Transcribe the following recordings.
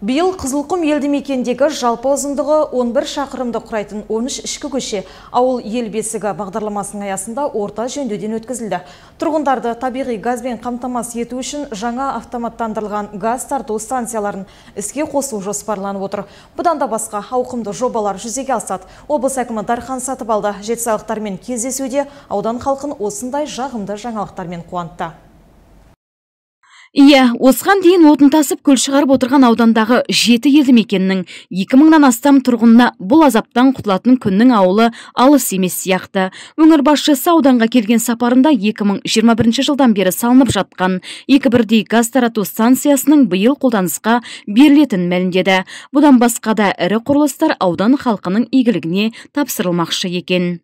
Биыл Қызылқұм елді мекендегі жалпы ұзындығы 11 шақырымды құрайтын 13 ішкі көше ауыл ел бесігі бағдарламасының аясында орта жөндеуден өткізілді. Тұрғындарды табиғи газбен қамтамасыз ету үшін жаңа автоматтандырылған газ тарту станцияларын іске қосу жоспарланып отыр. Бұдан да басқа ауқымды жобалар жүзеге асады. Облыс әкімі Дархан Сатыбалды жетісайлықтармен кездесуде аудан халқын осындай жағымды жаңалықтармен қуантты. Иә, осыған дейін отын тасып көл шығарып отырған аудандағы 7 елді мекеннің 2000-нан астам тұрғынына бұл азаптан құтылатын күннің ауылы алыс емес сияқты. Өңір басшысы ауданға келген сапарында 2021 жылдан бері салынып жатқан 2 бірдей газ тарату станциясының биыл қолданысқа берілетінін мәлімдеді. Бұдан басқа да ірі құрылыстар аудан халқының игілігіне тапсырылмақшы екен.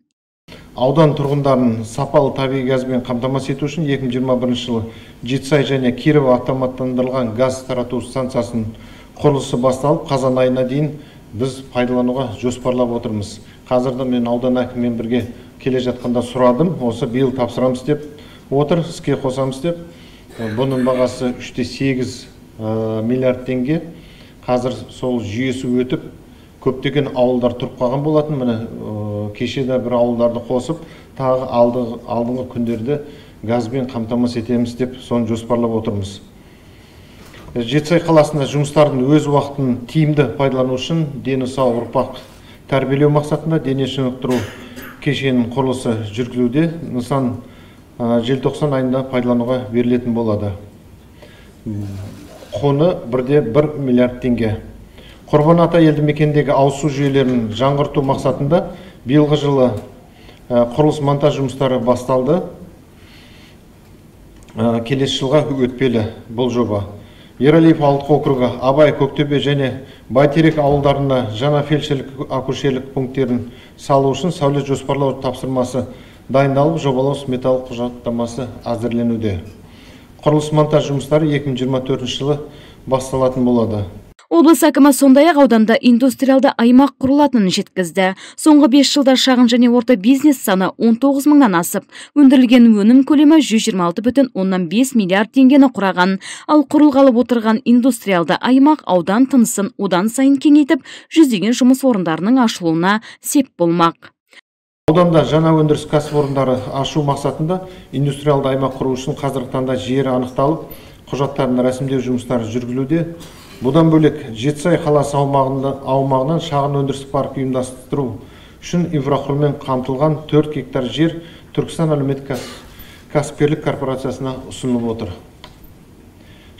Аудан тұрғындарын сапалы табиғи газбен қамтамасыз ету үшін 2021 жылы Жетісай және Киров автоматтандырылған газ тарату станциясының құрылысы басталып, қазан айына дейін біз пайдалануға жоспарлап отырмыз. Қазірде мен аудан әкімімен бірге келе жатқанда сұрадым, осы биыл тапсырамыз деп отыр, іске қосамыз деп. Бұның бағасы 3,8 миллиард теңге. Қазір сол жүйесі өтіп, көптеген ауылдар тұрып қалған болатын. Міне кешеде бір ауылдарды қосып, тағы алдыңғы күндерде газбен қамтамасыз етеміз деп соны жоспарлап отырмыз. Жетісай қаласында жұмыстардың өз уақытын тиімді пайдалану үшін дені сау ұрпақ тәрбиелеу мақсатында дене шынықтыру кешенінің құрылысы жүргізілуде. Нысан желтоқсан айында пайдалануға берілетін болады. Құны 1,1 миллиард теңге. Құрбан Ата елді мекендегі ауыз су жүйелерін жаңғырту мақсатында биылғы жылы құрылыс монтаж жұмыстары басталды. Келесі жылға өтпелі бұл жоба. Ералиев ауылдық округі, Абай, Көктөбе және Бәйтерек ауылдарында жаңа фельдшерлік акушерлік пункттерін салу үшін сәулет жоспарлау тапсырмасы дайындалып, жобалау сметалық құжаттамасы әзірленуде. Құрылыс монтаж жұмыстары 2024 жылы басталатын болады. Облыс әкімі сондай-ақ ауданда индустриалды аймақ құрылатынын жеткізді. Соңғы 5 жылда шағын және орта бизнес саны 19 мыңнан асып, өндірілген өнім көлемі 126,5 миллиард теңгені құраған. Ал құрылғалы отырған индустриалды аймақ аудан тынысын одан сайын кеңейтіп, жүздеген жұмыс орындарының ашылуына сеп болмақ. Ауданда жаңа өндіріс кәсіпорындары ашу мақсатында индустриалды аймақ құру үшін қазіргі таңда жері анықталып, құжаттарын рәсімдеу жұмыстары жүргізілуде. Бұдан бөлек Жетісай қаласы аумағынан шағын өндіріс парк ұйымдастыру үшін инфрақұрылыммен қамтылған 4 гектар жер Түркістан әлеуметтік кәсіпкерлік корпорациясына ұсынылып отыр.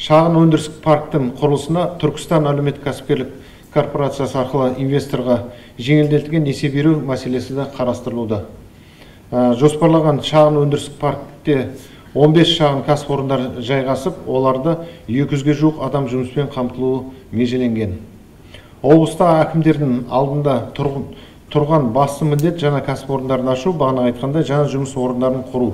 Шағын өндіріс парктың құрылысына Түркістан әлеуметтік кәсіпкерлік корпорациясы арқылы инвесторға жеңілдетілген несие беру мәселесі де қарастырылуда. Жоспарлаған шағын өндіріс паркте 15 шағын кәсіпорындар жайғасып, оларда 200-ге жуық адам жұмыспен қамтылуы межеленген. Облыста әкімдердің алдында тұрған басты міндет жаңа кәсіпорындарын ашу, бағана айтқандай жаңа жұмыс орындарын құру.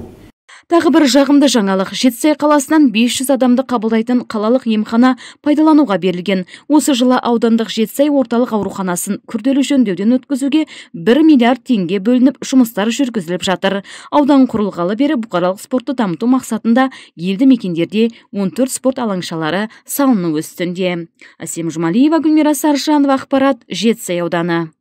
Тағы бір жағымды жаңалық, Жетісай қаласынан 500 адамды қабылдайтын қалалық емхана пайдалануға берілген. Осы жылы аудандық Жетісай орталық ауруханасын күрделі жөндеуден өткізуге 1 миллиард теңге бөлініп, жұмыстар жүргізіліп жатыр. Аудан құрылғалы бері бұқаралық спортты дамыту мақсатында елді мекендерде 14 спорт алаңшалары салыну үстінде. Асем Жұмалиева, Гүлмира Саржанова, ақпарат, Жетісай ауданы.